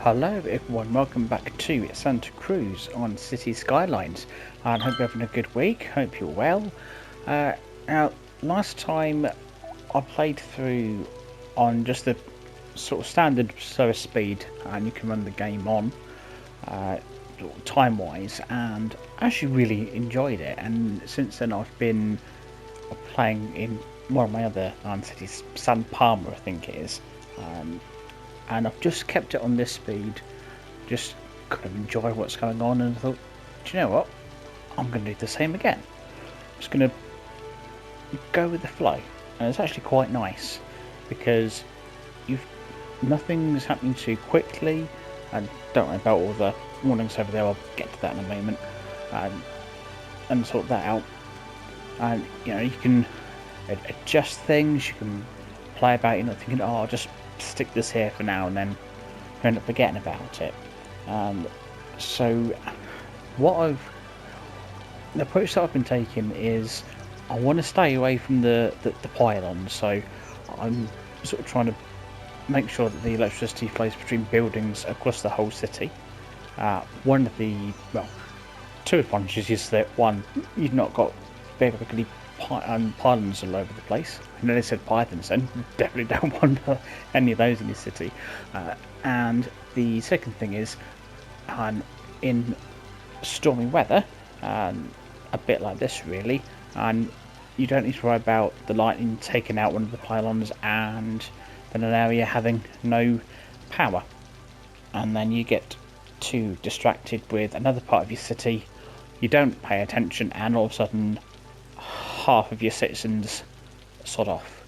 Hello everyone, welcome back to Santa Cruz on City Skylines, and hope you're having a good week, hope you're well. Now, last time I played through on just the sort of standard slower speed, and you can run the game on time-wise, and I actually really enjoyed it, and since then I've been playing in one of my other cities, San Palma I think it is. And I've just kept it on this speed, just kind of enjoy what's going on, and I thought, do you know what, I'm going to do the same again. I'm just going to go with the flow, and it's actually quite nice because nothing's happening too quickly, and don't worry about all the warnings over there, I'll get to that in a moment, and sort that out. And you can adjust things, you can play about, you're not thinking, oh, I'll just stick this here for now, and then end up forgetting about it. So the approach that I've been taking is I want to stay away from the pylons, so I'm sort of trying to make sure that the electricity flows between buildings across the whole city. One of the, two advantages is that, one, you've not got big ugly pylons all over the place. I know they said pythons then, definitely don't want any of those in the city. And the second thing is, in stormy weather, a bit like this really, and you don't need to worry about the lightning taking out one of the pylons and then an area having no power, and then you get too distracted with another part of your city, you don't pay attention, and all of a sudden half of your citizens sod off,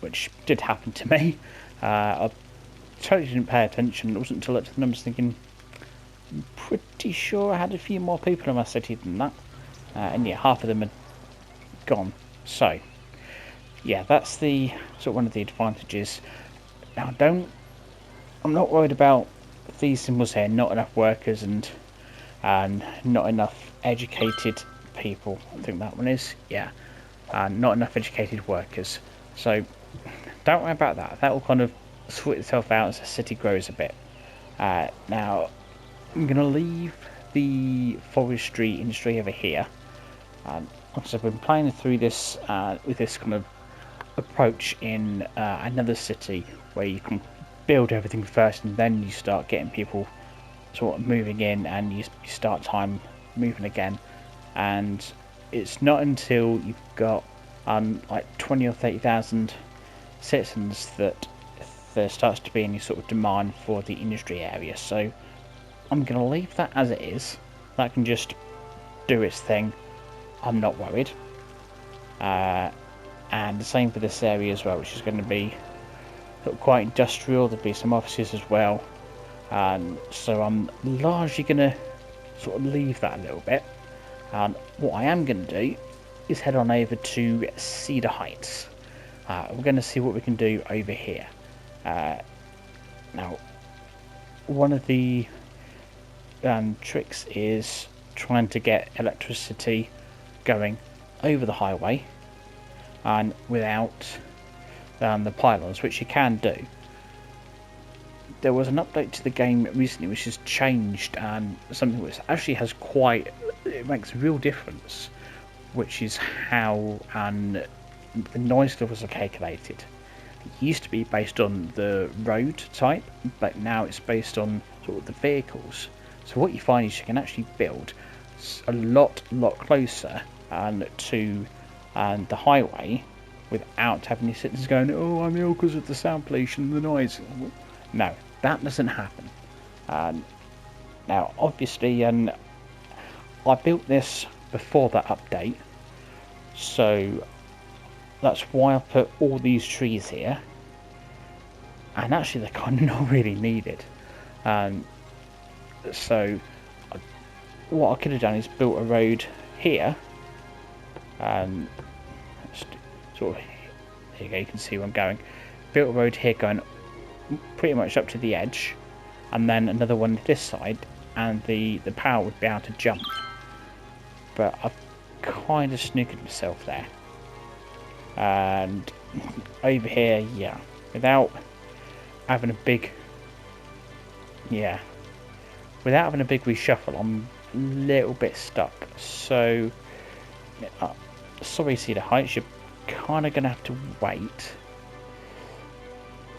which did happen to me. I totally didn't pay attention. It wasn't until I looked at the numbers thinking, I'm pretty sure I had a few more people in my city than that, and yeah, half of them had gone. So yeah, that's the sort of one of the advantages. Now I'm not worried about these symbols here, not enough workers and not enough educated people, I think that one is, yeah, not enough educated workers, so don't worry about that. That will kind of sort itself out as the city grows a bit. Now I'm going to leave the forestry industry over here, because I've been playing through this with this kind of approach in another city where you can build everything first and then you start getting people sort of moving in, and you start time moving again. And it's not until you've got like 20 or 30,000 citizens that there starts to be any sort of demand for the industry area. So I'm going to leave that as it is. That can just do its thing. I'm not worried. And the same for this area as well, which is going to be sort of quite industrial. There'll be some offices as well. So I'm largely going to sort of leave that a little bit. And what I am going to do is head on over to Cedar Heights. We're going to see what we can do over here. Now, one of the tricks is trying to get electricity going over the highway and without the pylons, which you can do. There was an update to the game recently which has changed something which actually it makes a real difference, which is how the noise levels are calculated. It used to be based on the road type, but now it's based on sort of the vehicles. So what you find is you can actually build a lot closer to the highway without having your citizens going, oh, I'm ill because of the sound pollution and the noise. No, that doesn't happen. Now, obviously, I built this before that update, so that's why I put all these trees here, and actually they're kind of not really needed. So what I could have done is built a road here, sort of, there you go, you can see where I'm going. Built a road here going pretty much up to the edge, and then another one this side, and the power would be able to jump. But I've kind of snookered myself there. And over here, yeah, without having a big yeah, without having a big reshuffle, I'm a little bit stuck. So, sorry, Cedar Heights, you're kind of going to have to wait.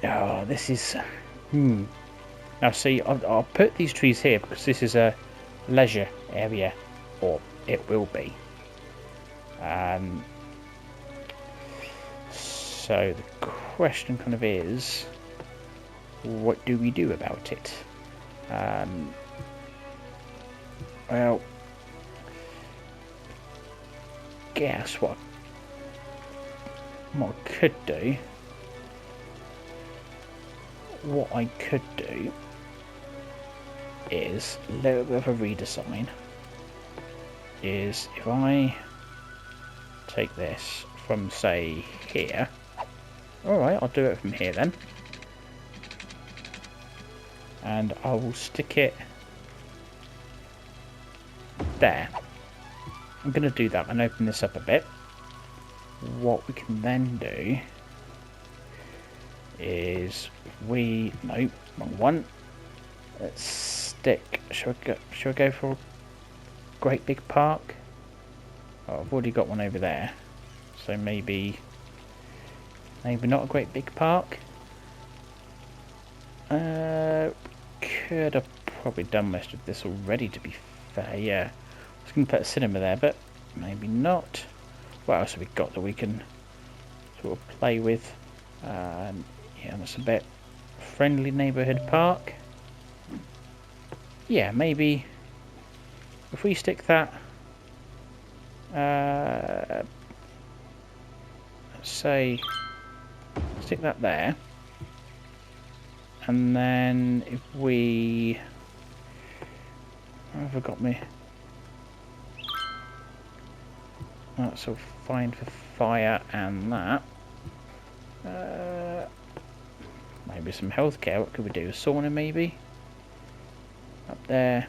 Oh, this is... Now see, I'll put these trees here because this is a leisure area, or it will be. So the question kind of is, what do we do about it? Well, guess what I could do. What I could do is a little bit of a redesign. Is if I take this from, say, here. Alright, I'll do it from here then. And I will stick it there. I'm going to do that and open this up a bit. What we can then do is no, wrong one. Let's stick. Shall I go for a great big park? Oh, I've already got one over there, so maybe not a great big park. Could have probably done most of this already, to be fair. Yeah, I was going to put a cinema there, but maybe not. What else have we got that we can sort of play with? Yeah, that's a bit friendly neighbourhood park. Yeah, maybe if we stick that, let's say, stick that there, and then if we, where have I got me? That's all fine for fire and that. Maybe some healthcare. What could we do? A sauna maybe? Up there.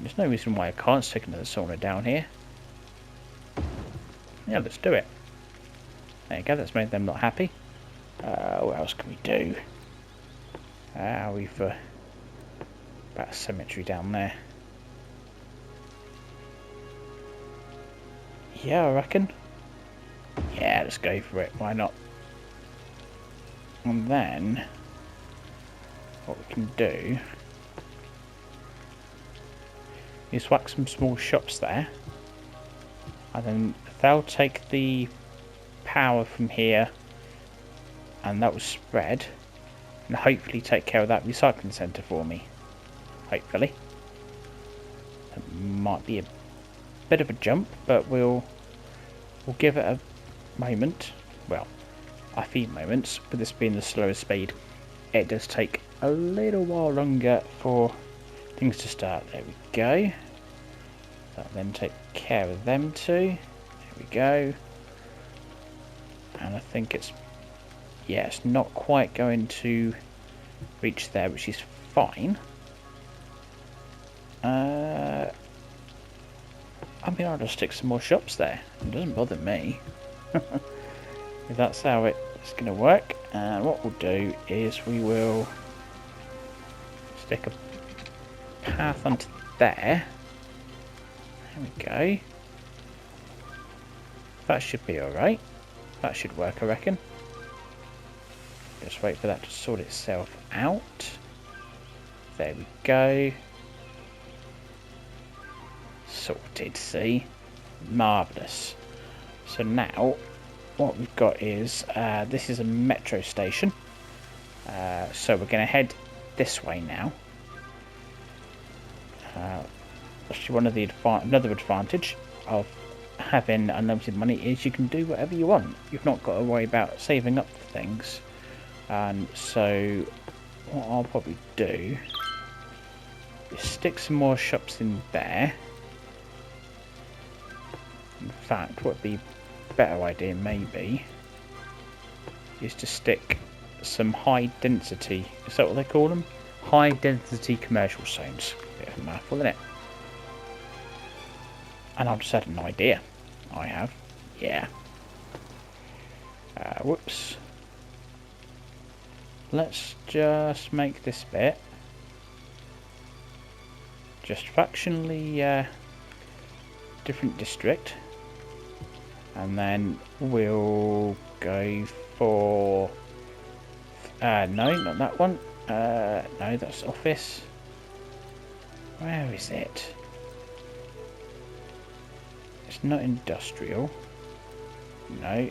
There's no reason why I can't stick another sauna down here. Yeah, let's do it. There you go, that's made them not happy. What else can we do? We've got a cemetery down there. Yeah, I reckon. Yeah, let's go for it. Why not? And then what we can do is whack some small shops there, and then they'll take the power from here, and that will spread and hopefully take care of that recycling centre for me. Hopefully. It might be a bit of a jump, but we'll give it a moment. Well, a few moments. With this being the slowest speed, it does take a little while longer for things to start. There we go. That'll then take care of them too. There we go. And I think it's not quite going to reach there, which is fine. I mean, I'll just stick some more shops there. It doesn't bother me. If that's how it's going to work. And what we'll do is we will stick a path onto there. There we go. That should be alright. That should work, I reckon. Just wait for that to sort itself out. There we go. Sorted, see? Marvellous. So now, what we've got is, this is a metro station. So we're going to head this way now. Actually, another advantage of having unlimited money is you can do whatever you want. You've not got to worry about saving up for things. And so what I'll probably do is stick some more shops in there. In fact, what would be a better idea maybe is to stick some high density, is that what they call them? High density commercial zones. Bit of a mouthful, isn't it? And I've just had an idea. I have. Yeah. Whoops. Let's just make this bit just fractionally different district, and then we'll go for no, not that one. No, that's office. Where is it? It's not industrial. No.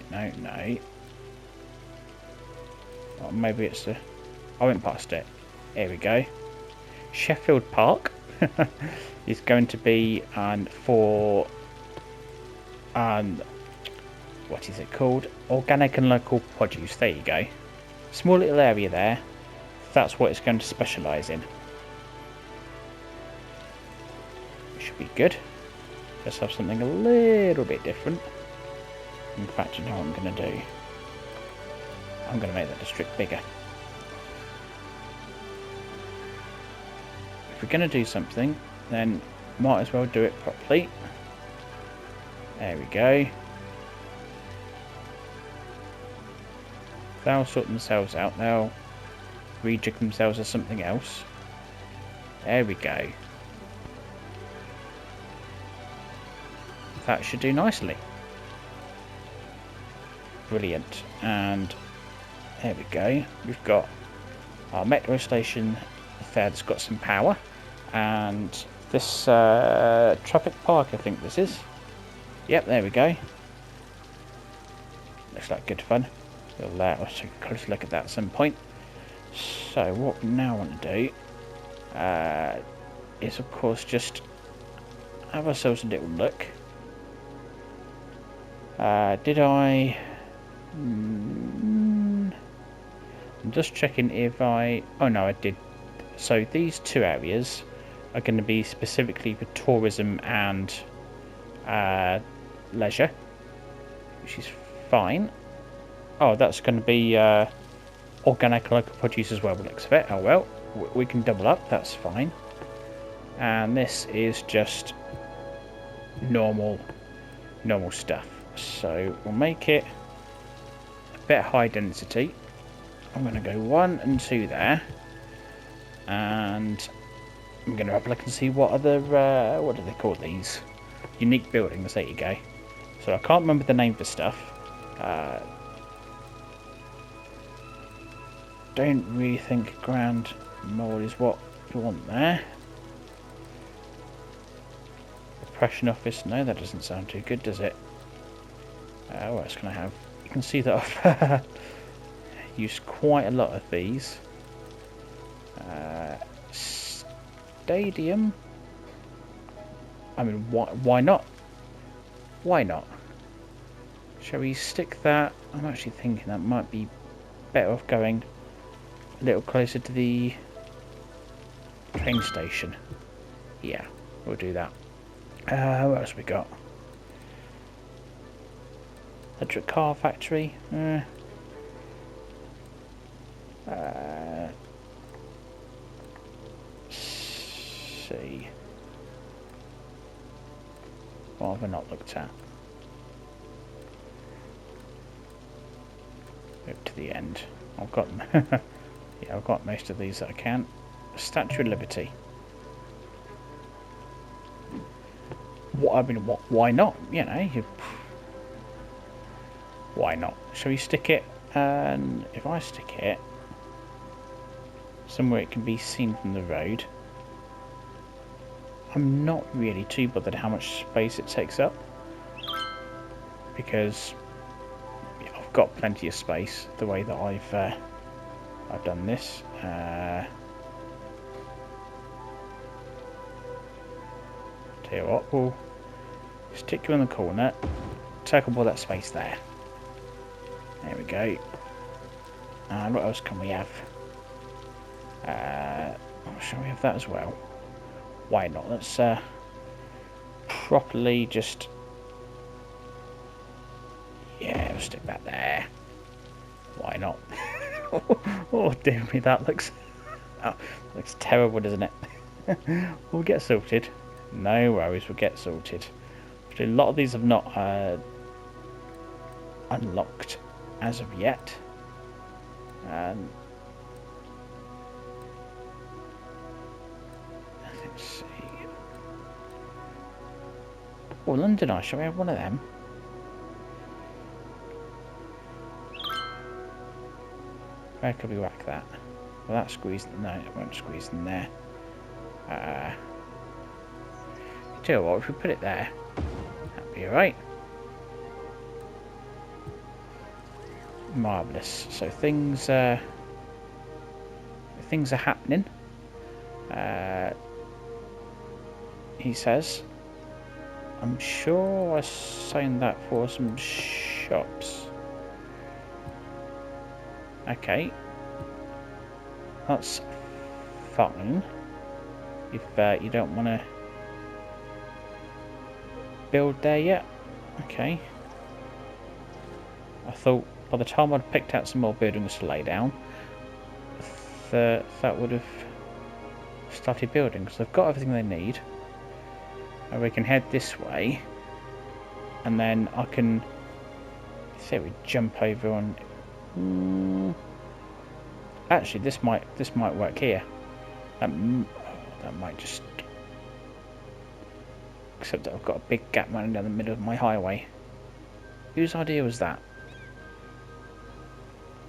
Oh, maybe it's the... I went past it. Here we go. Sheffield Park is going to be for what is it called? Organic and local produce. There you go. Small little area there. That's what it's going to specialise in. It should be good. Let's have something a little bit different. In fact, you know what I'm going to do? I'm going to make that district bigger. If we're going to do something, then might as well do it properly. There we go. They'll sort themselves out. They'll rejig themselves as something else. There we go. That should do nicely. Brilliant. And there we go. We've got our metro station there that's got some power. And this traffic park, I think this is. Yep, there we go. Looks like good fun. We'll take a close look at that at some point. So what we now want to do is, of course, just have ourselves a little look. Did I... I'm just checking if I... Oh no, I did. So these two areas are going to be specifically for tourism and leisure, which is fine. Oh, that's going to be organic local produce as well, by the looks of it. Oh well, we can double up, that's fine. And this is just normal stuff. So we'll make it a bit high density. I'm going to go 1 and 2 there. And I'm going to have a look and see what other, what do they call these? Unique buildings, there you go. So I can't remember the name for stuff. Don't really think grand mall is what you want there. Depression office, no, that doesn't sound too good, does it? What else can I have? You can see that I've used quite a lot of these. Stadium. I mean, why not? Why not? Shall we stick that? I'm actually thinking that might be better off going a little closer to the train station. Yeah, we'll do that. What else we got? Electric car factory. See. What have I not looked at? Up to the end. I've got yeah, I've got most of these that I can. Statue of Liberty. What I mean, why not? You know, why not? Shall we stick it? And if I stick it somewhere it can be seen from the road, I'm not really too bothered how much space it takes up, because I've got plenty of space the way that I've done this. Tell you what, we'll stick you in the corner, take up all that space there. There we go. And what else can we have? Shall we have that as well? Why not? Let's properly just... Yeah, we'll stick that there. Why not? Oh dear me, that looks... Oh, looks terrible, doesn't it? We'll get sorted. No worries, we'll get sorted. Actually, a lot of these have not unlocked as of yet. Let's see. Oh, London Eye, shall we have one of them? Where could we whack that? Well, that squeezed. No, it won't squeeze in there. Tell you what, if we put it there, that'd be alright. Marvellous. So things are happening. He says. I'm sure I signed that for some shops. Okay. That's fine. If you don't want to build there yet. Okay. I thought by the time I'd picked out some more buildings to lay down, that would have started building, because they've got everything they need. And we can head this way, and then I can say we jump over on. Actually, this might work here. That might just. Except that I've got a big gap running down the middle of my highway. Whose idea was that?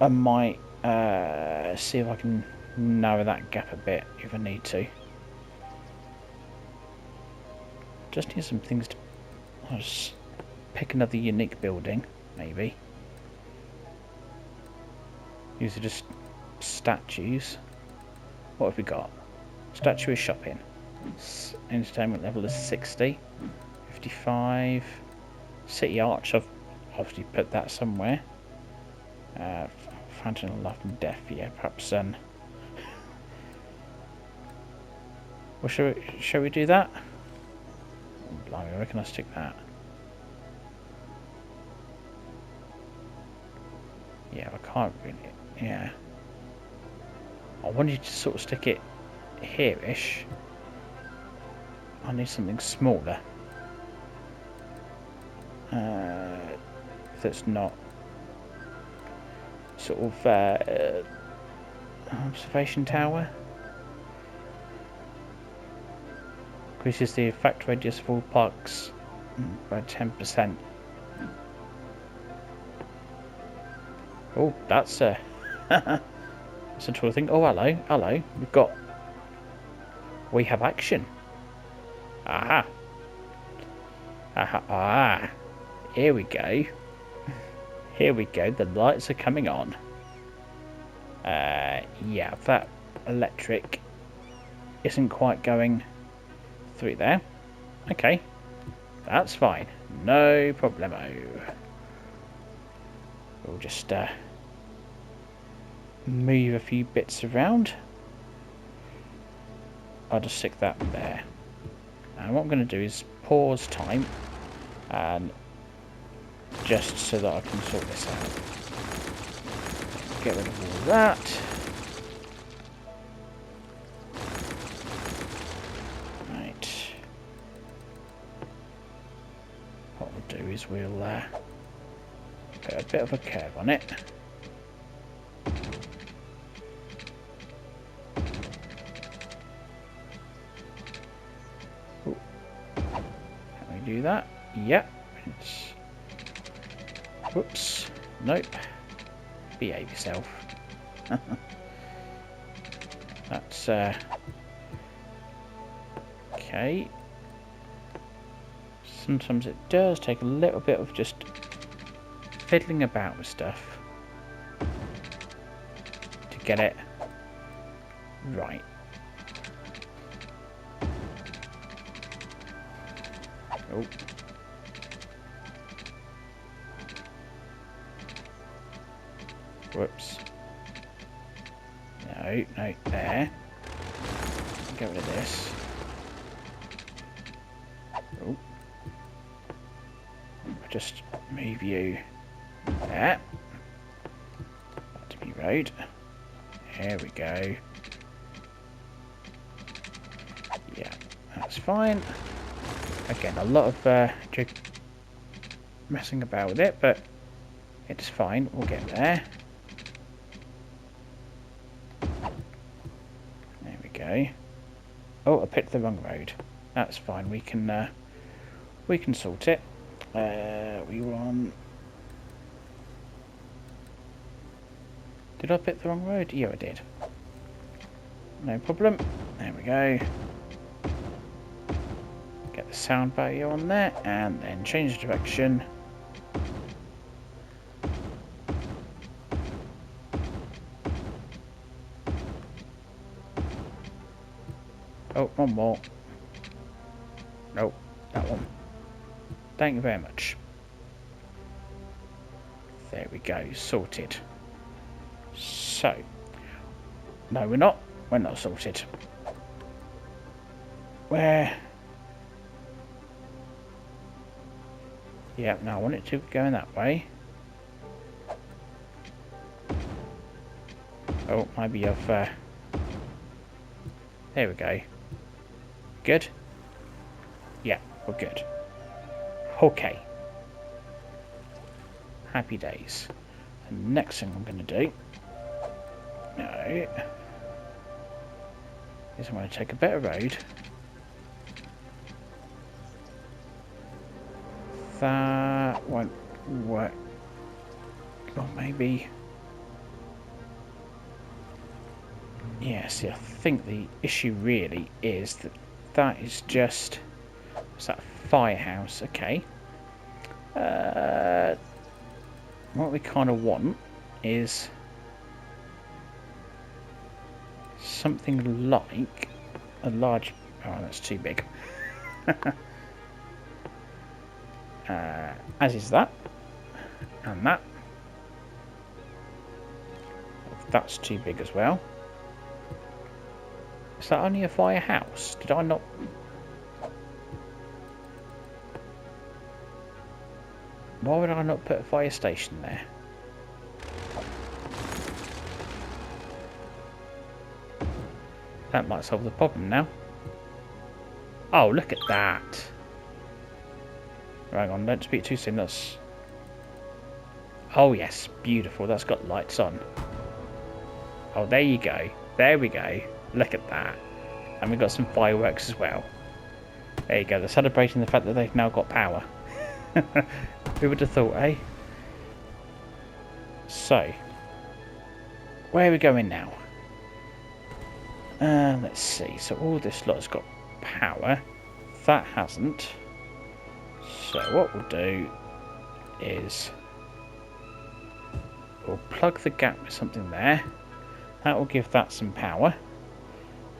I might see if I can narrow that gap a bit if I need to. Just need some things to. I'll just pick another unique building, maybe. These are just statues. What have we got? Statue is shopping. Entertainment level is 60. 55. City Arch, I've obviously put that somewhere. Fountain of Life and Death, yeah, perhaps then. Well, shall we do that? Oh, blimey, where can I stick that? Yeah, I can't really. Yeah. I wanted to sort of stick it here-ish. I need something smaller. That's not sort of observation tower. Increases the effect radius of all parks by 10%. Oh, that's a that's a tall thing. Oh, hello. We have action. Aha. Here we go. The lights are coming on. Yeah, that electric isn't quite going through there. Okay, that's fine. No problemo. We'll just move a few bits around. I'll just stick that there. And what I'm going to do is pause time, and just so that I can sort this out. Get rid of all that. Right. What we'll do is we'll put a bit of a curve on it. Ooh. Can we do that? Yep. Whoops. Nope. Behave yourself. That's okay. Sometimes it does take a little bit of just fiddling about with stuff to get it right. Oh. Whoops. No, there. Get rid of this. Oh. I'll just move you there. Back to me road. There we go. Yeah, that's fine. Again, a lot of messing about with it, but it's fine. We'll get there. There we go. Oh, I picked the wrong road. That's fine. We can We can sort it. We were on... Did I pick the wrong road? Yeah, I did. No problem. There we go. Get the sound barrier on there and then change direction. Oh, one more. Nope, that one. Thank you very much. There we go, sorted. So, no, we're not sorted. Where? Yeah, no, I want it to go in that way. Oh, maybe I've... there we go. Good? Yeah, we're good. Okay. Happy days. The next thing I'm going to do... No... is I'm going to take a better road. That won't work. Or maybe... Yeah, see, I think the issue really is that that is just... What's that? Firehouse. Okay. What we kind of want is something like a large... Oh, that's too big. As is that. And that. That's too big as well. Is that only a firehouse? Did I not... Why would I not put a fire station there? That might solve the problem now. Oh, look at that. Hang on, don't speak too soon. That's... Oh yes, beautiful. That's got lights on. Oh, there you go. There we go. Look at that. And we've got some fireworks as well. There you go. They're celebrating the fact that they've now got power. Who would have thought, eh? So, where are we going now? Let's see. So all this lot's got power. That hasn't. So what we'll do is we'll plug the gap with something there. That will give that some power.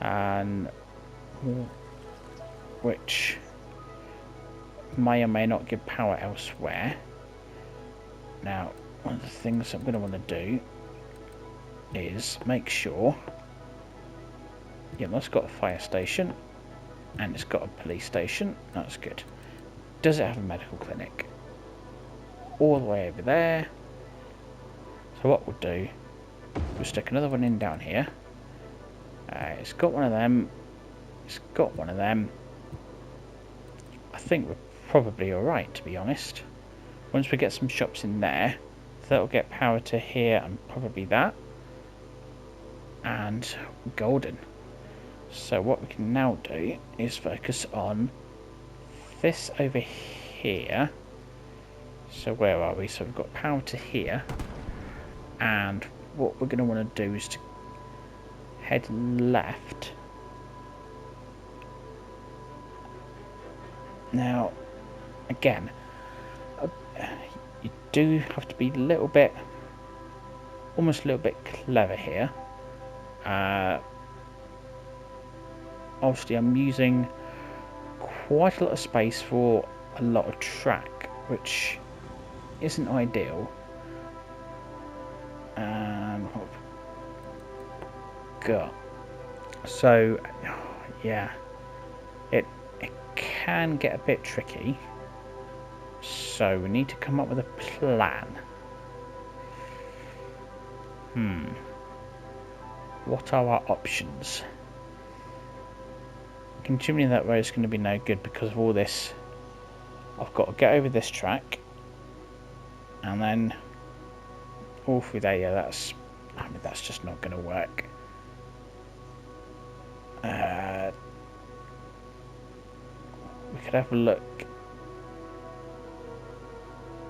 And which may or may not give power elsewhere. Now, one of the things I'm going to want to do is make sure... Yeah, that's got a fire station. And it's got a police station. That's good. Does it have a medical clinic? All the way over there. So what we'll do, we'll stick another one in down here. It's got one of them. It's got one of them. I think we're probably alright, to be honest. Once we get some shops in there, that'll get power to here and probably that. And golden. So what we can now do is focus on this over here. So where are we? So we've got power to here. And what we're going to want to do is to head left. Now, again, you do have to be a little bit, almost a little bit clever here. Obviously I'm using quite a lot of space for a lot of track, which isn't ideal. God. So, yeah, it can get a bit tricky. So we need to come up with a plan. What are our options? Continuing that road is going to be no good because of all this. I've got to get over this track and then all through there. Yeah, that's just not going to work. We could have a look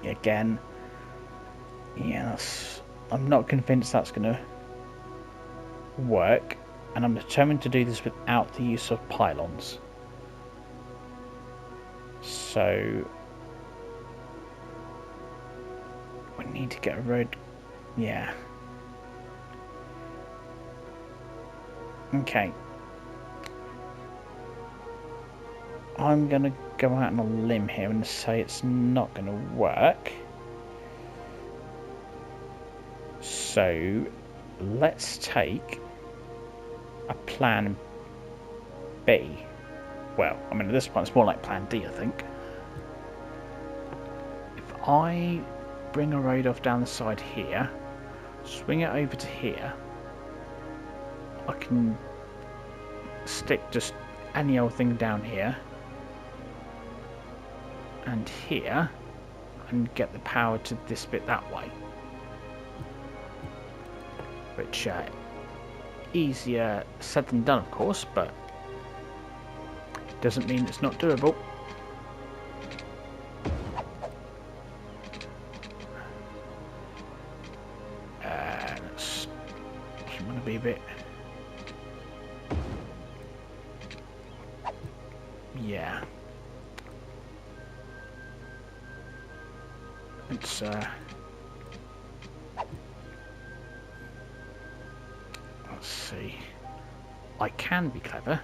again. Yes, I'm not convinced that's going to work, and I'm determined to do this without the use of pylons. So we need to get a road. Yeah. Okay. I'm going to go out on a limb here and say it's not going to work. So let's take a plan B. Well, I mean, at this point it's more like plan D, I think. If I bring a road off down the side here, swing it over to here, I can stick just any old thing down here and here and get the power to this bit that way, which easier said than done, of course, but doesn't mean it's not doable. That's want to be a bit, yeah. It's let's see. I can be clever,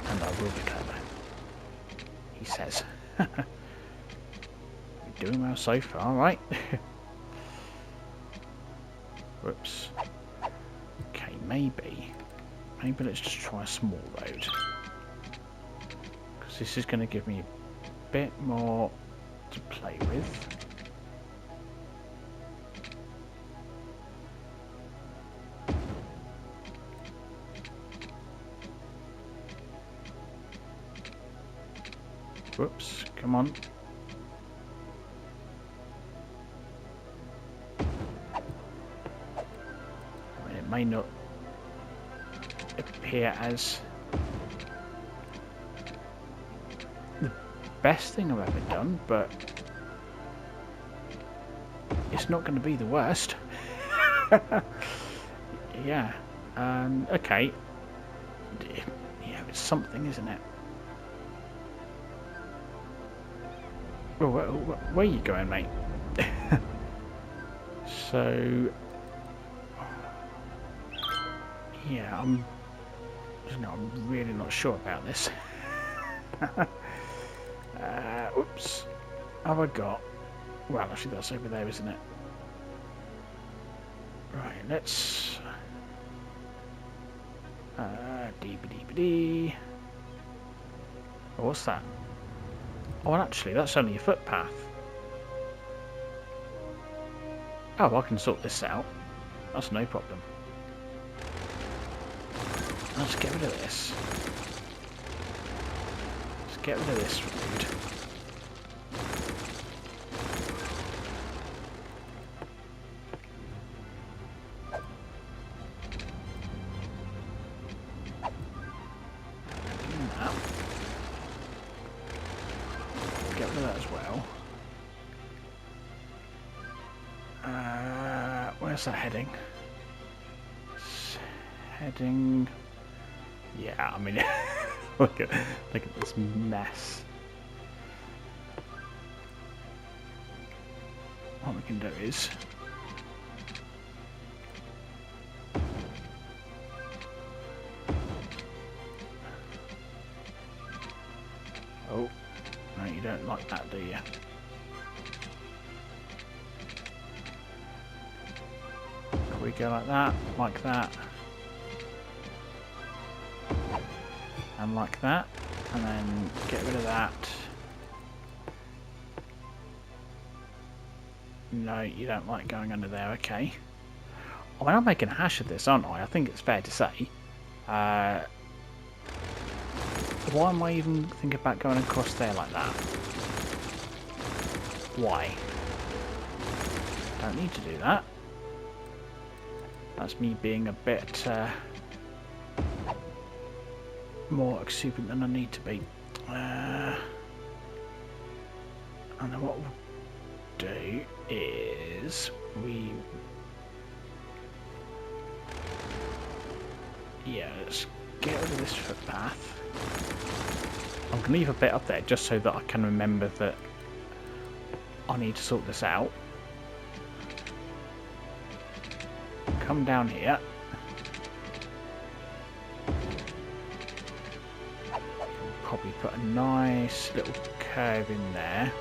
and I will be clever, he says. You're doing well so far, right? Whoops. Okay, maybe let's just try a small road, because this is going to give me a bit more to play with. Whoops, come on. I mean, it may not appear as the best thing I've ever done, but it's not going to be the worst. Yeah. Okay. Yeah, it's something, isn't it? Well, where are you going, mate? So, yeah, I'm really not sure about this. Oops. Have I got? Well, actually, that's over there, isn't it? Right, let's. Dee. Oh, what's that? Oh, and actually, that's only a footpath. Oh, I can sort this out. That's no problem. Let's get rid of this. Let's get rid of this road. Get rid of that as well. Where's that heading? It's heading. Yeah, I mean, look at this mess. What we can do is. Oh, no, you don't like that, do you? We go like that, and like that, and then get rid of that. No, you don't like going under there, okay. I mean, I'm making a hash of this, aren't I? I think it's fair to say. Why am I even thinking about going across there like that? Why? Don't need to do that. That's me being a bit more exuberant than I need to be. And then what we'll do is let's get rid of this footpath. I'm going to leave a bit up there just so that I can remember that I need to sort this out. Come down here. Probably put a nice little curve in there.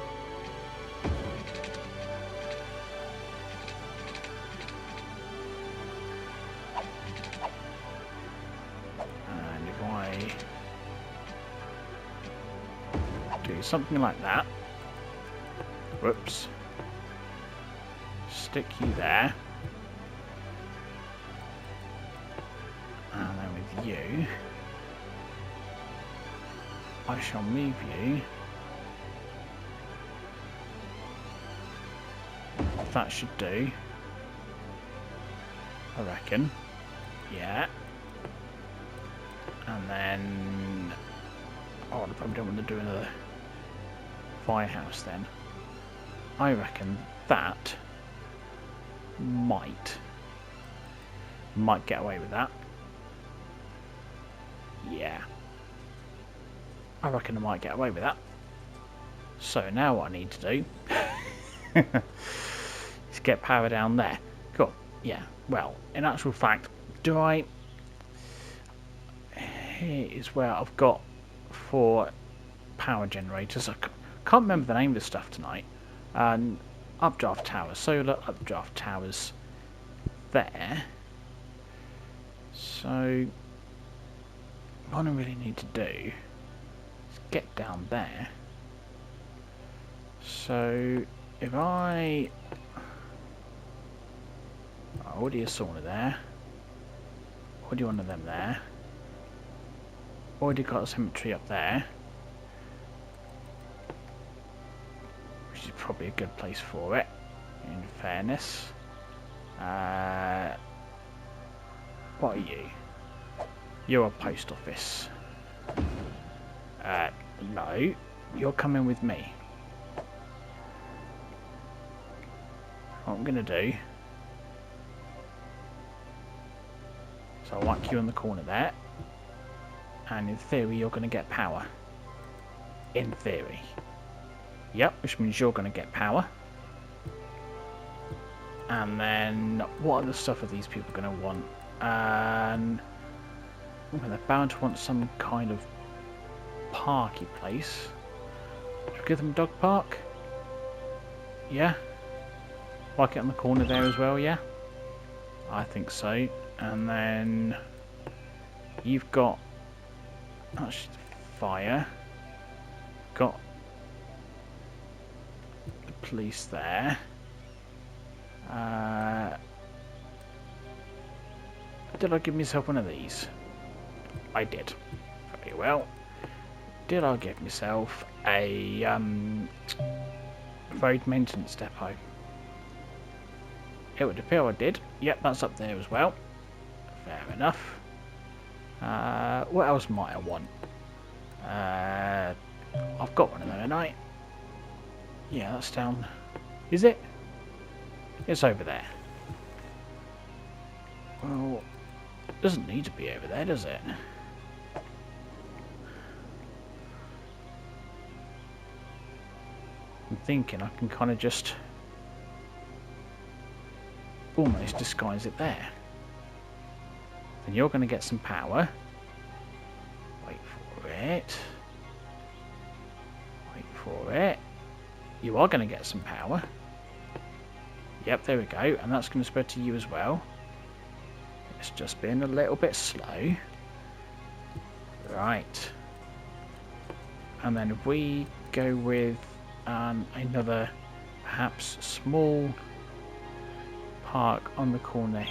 And if I do something like that, whoops, stick you there, and then with you I shall move you. That should do, I reckon. Yeah. And then I probably don't want to do another firehouse then. I reckon that might get away with that. Yeah. I reckon I might get away with that. So now what I need to do is get power down there. Cool. Yeah. Well, in actual fact, here is where I've got 4 power generators. I can't remember the name of the stuff tonight. Updraft towers, solar updraft towers there. So what I really need to do is get down there. So if I already a sauna there, already one of them there, already got a cemetery up there, which is probably a good place for it, in fairness. What are you? You're a post office. No, you're coming with me. What I'm gonna do, so I'll whack you in the corner there, and in theory you're gonna get power. In theory. Yep, which means you're gonna get power. And then what other stuff are these people gonna want? They're bound to want some kind of parky place. Should we give them a dog park? Yeah? Like it on the corner there as well, yeah? I think so. And then you've got actually fire. Got the police there. Did I give myself one of these? I did. Very well. Did I give myself a road maintenance depot? It would appear I did. Yep, that's up there as well. Fair enough. What else might I want? I've got one of them, haven't I? Yeah, that's down. Is it? It's over there. Well, it doesn't need to be over there, does it? I'm thinking I can kind of just almost disguise it there. Then you're going to get some power. Wait for it. Wait for it. You are going to get some power. Yep, there we go. And that's going to spread to you as well. It's just been a little bit slow. Right. And then if we go with another perhaps small park on the corner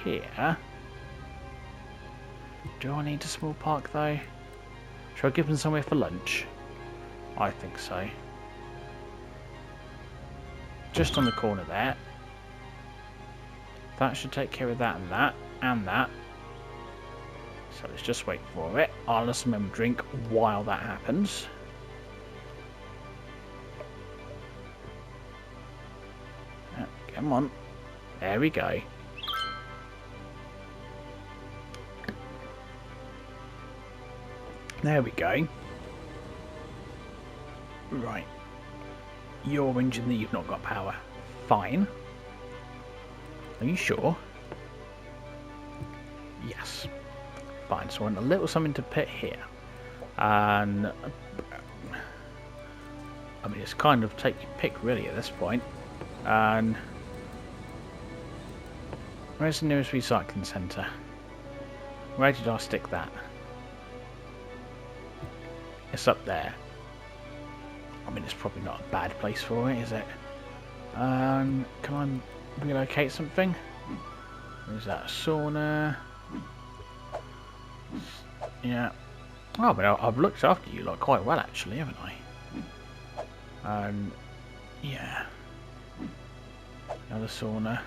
here. Do I need a small park though? Should I give them somewhere for lunch? I think so. Just on the corner there. That should take care of that and that and that. So let's just wait for it. I'll let some of them drink while that happens. Come on. There we go. There we go. Right. Your engine that you've not got power. Fine. Are you sure? Yes. Fine, so I want a little something to put here. And I mean, it's kind of take your pick really at this point. And where's the nearest recycling centre? Where did I stick that? It's up there. I mean, it's probably not a bad place for it, is it? Can I relocate something? Is that a sauna? Yeah. Oh, but I've looked after you like quite well, actually, haven't I? Yeah. Another sauna.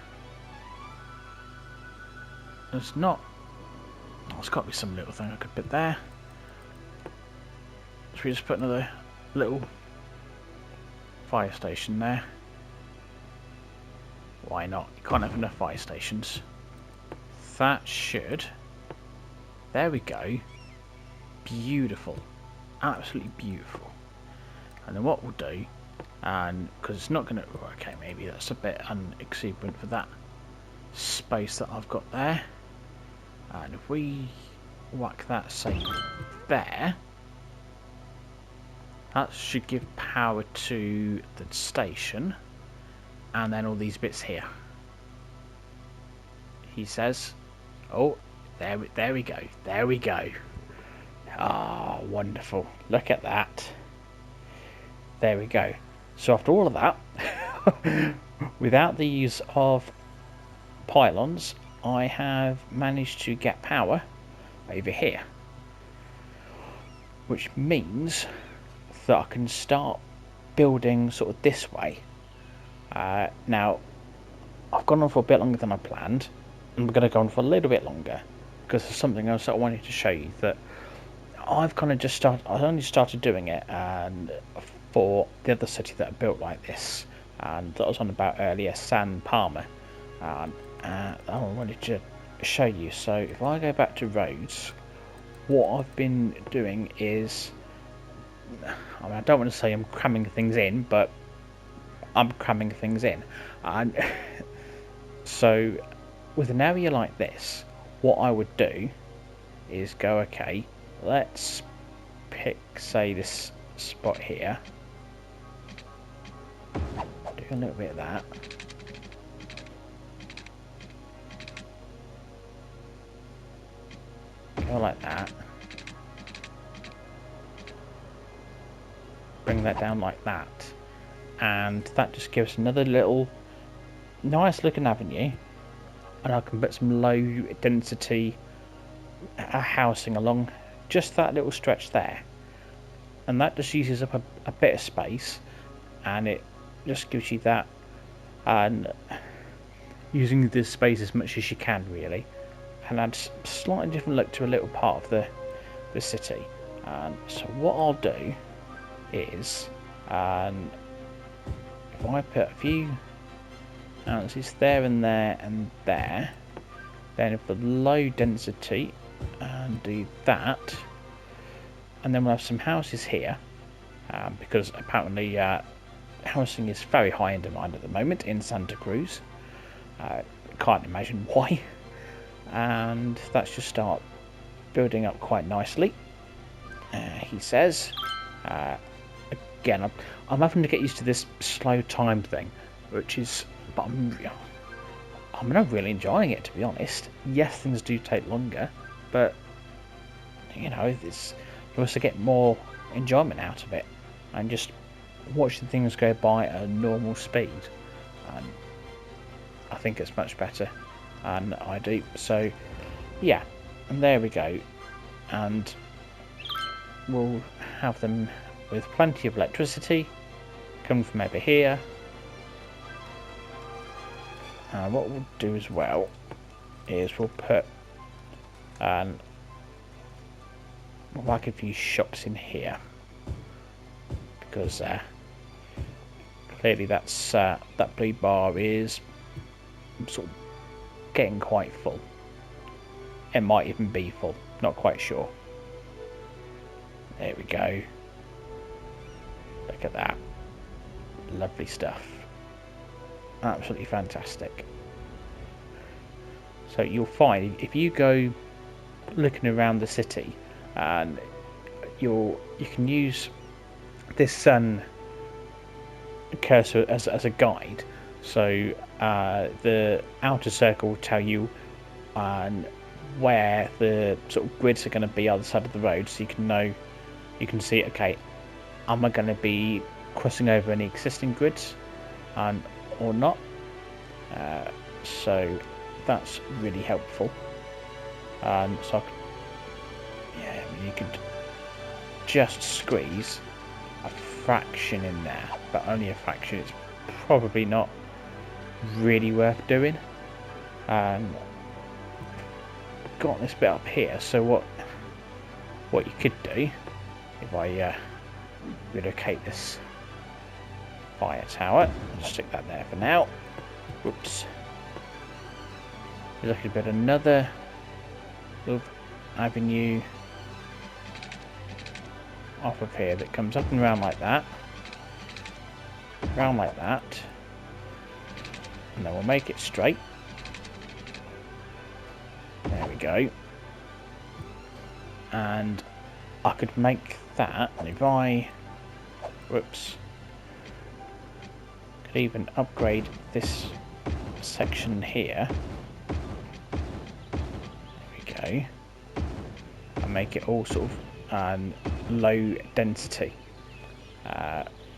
There's not. Oh, there's got to be some little thing I could put there. Should we just put another little fire station there? Why not? You can't have enough fire stations. That should. There we go. Beautiful. Absolutely beautiful. And then what we'll do, and because it's not going to. Okay, maybe that's a bit unexuberant for that space that I've got there. And if we whack that, say, there, that should give power to the station, and then all these bits here. He says, "Oh, there we go. There we go. Ah, wonderful. Look at that. There we go. So after all of that, without the use of pylons, I have managed to get power over here, which means that I can start building sort of this way. Now, I've gone on for a bit longer than I planned, and we're going to go on for a little bit longer because there's something else that I wanted to show you that I've kind of just started. I only started doing it, and for the other city that I built like this, and that I was on about earlier, San Palma. I wanted to show you. So if I go back to roads, what I've been doing is, I mean, I don't want to say I'm cramming things in, but I'm cramming things in. And so with an area like this, what I would do is go, okay, let's pick, say, this spot here, do a little bit of that, go like that, bring that down like that, and that just gives another little nice looking avenue, and I can put some low density housing along just that little stretch there, and that just uses up a bit of space, and it just gives you that, and using this space as much as you can really, and adds slightly different look to a little part of the city. And so what I'll do is, if I put a few ounces there and there and there, then for low density, and do that, and then we'll have some houses here, because apparently housing is very high in demand at the moment in Santa Cruz. Can't imagine why. And that's just start building up quite nicely. He says, again, I'm having to get used to this slow time thing, which is, but I'm not really enjoying it, to be honest. Yes, things do take longer, but you know, you also get more enjoyment out of it, and just watching things go by at a normal speed. And I think it's much better, and I do. So yeah, and there we go, and we'll have them with plenty of electricity coming from over here. What we'll do as well is we'll put we'll like a few shops in here, because clearly that's that blue bar is sort of getting quite full. It might even be full, not quite sure. There we go. Look at that. Lovely stuff. Absolutely fantastic. So you'll find if you go looking around the city, and you can use this sun cursor as a guide. So the outer circle will tell you where the sort of grids are going to be either side of the road, so you can know, you can see, okay, am I going to be crossing over any existing grids or not? So that's really helpful. So I mean, you could just squeeze a fraction in there, but only a fraction. It's probably not really worth doing. Got this bit up here, so what you could do, if I relocate this fire tower, I'll stick that there for now. Whoops. There's like a bit another little avenue off of here that comes up and around like that, and then we'll make it straight. There we go. And I could make that, and if I, whoops, could even upgrade this section here. There we go. And make it all sort of low density,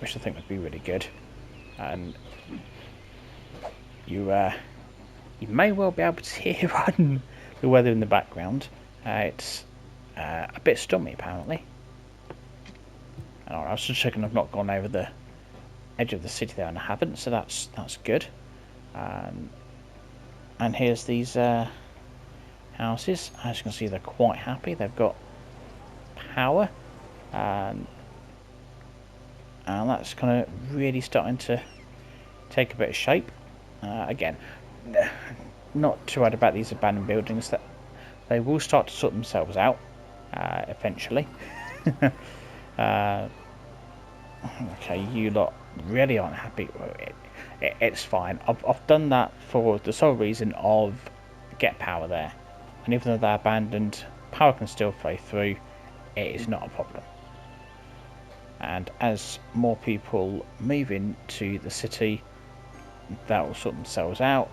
which I think would be really good. And you may well be able to hear the weather in the background. It's a bit stormy apparently. I was just checking I've not gone over the edge of the city there, and I haven't, so that's good. And here's these houses. As you can see, they're quite happy. They've got power, and that's kind of really starting to take a bit of shape. Again, not too worried about these abandoned buildings, that they will start to sort themselves out eventually. Okay, you lot really aren't happy. It's fine. I've done that for the sole reason of get power there, and even though they're abandoned, power can still flow through. It is not a problem. And as more people move into the city, that will sort themselves out.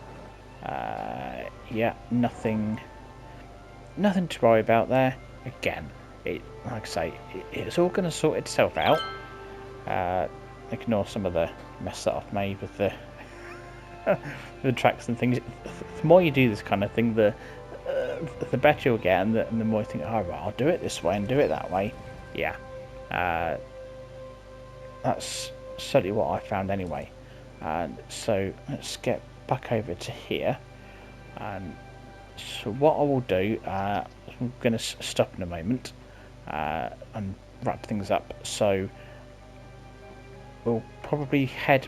Yeah, nothing to worry about there. Again, like I say, it's all going to sort itself out. Ignore some of the mess that I've made with the the tracks and things. The more you do this kind of thing, the better you'll get, and the more you think, oh, right, I'll do it this way and do it that way. Yeah, that's certainly what I found anyway. So let's get back over to here. So what I will do, I'm going to stop in a moment and wrap things up. So we'll probably head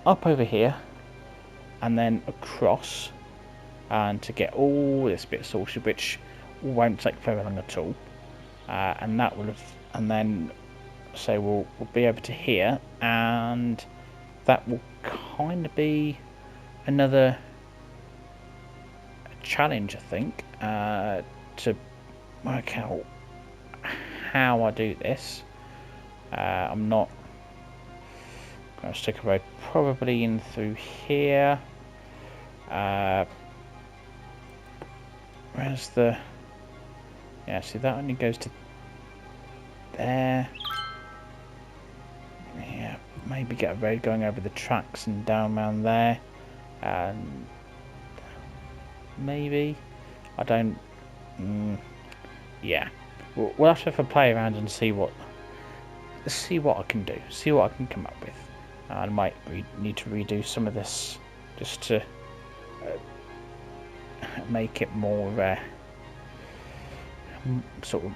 up over here and then across, and to get all this bit sorted, which won't take very long at all. And that will have, and then so we'll be over to here, and that will kind of be another challenge, I think, to work out how I do this. I'm not going to stick a road probably in through here. Where's the... Yeah, see, that only goes to there. Yeah, maybe get a road going over the tracks and down around there. And maybe, I don't. Yeah, we'll have to have a play around and see what I can do, see what I can come up with. I might need to redo some of this just to make it more sort of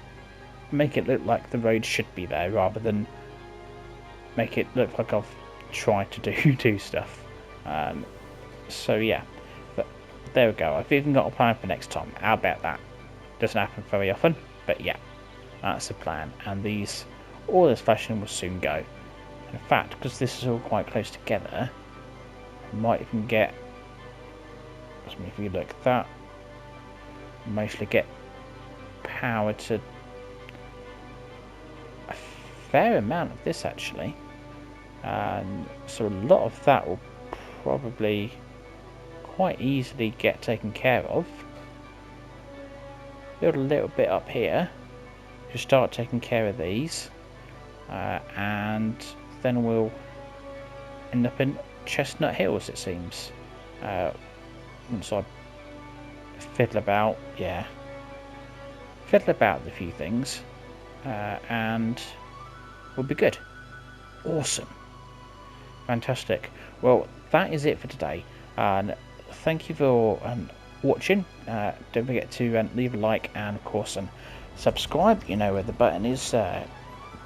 make it look like the road should be there, rather than make it look like I've tried to do stuff. So yeah, There we go. I've even got a plan for next time. How about that? Doesn't happen very often, but yeah, that's the plan. And all this flashing will soon go. In fact, because this is all quite close together, I might even get. If you look at that, mostly get power to a fair amount of this actually, and so a lot of that will probably quite easily get taken care of. Build a little bit up here to start taking care of these, and then we'll end up in Chestnut Hills, it seems. Once I fiddle about with a few things, and we'll be good. Awesome. Fantastic. Well, that is it for today. And thank you for watching. Don't forget to leave a like and, of course, subscribe. You know where the button is.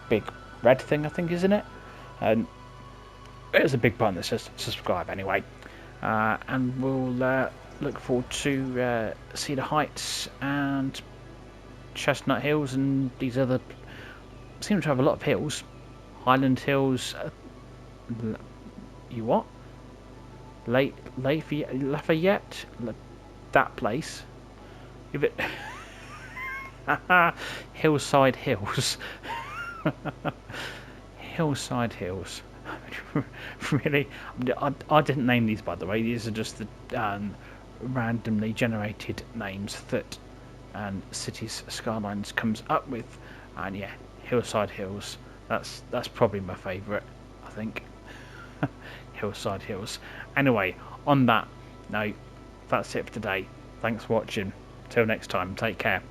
Big red thing, I think, isn't it? And there's a big button that says subscribe anyway. And we'll look forward to Cedar Heights and Chestnut Hills and these other. Seem to have a lot of hills. Highland Hills. You what? Lafayette? That place. Give it. Hillside Hills. Hillside Hills. Really? I didn't name these, by the way. These are just the randomly generated names that Cities Skylines comes up with. And yeah, Hillside Hills. That's probably my favourite, I think. Hillside Hills. Anyway, on that note, that's it for today. Thanks for watching. Till next time, take care.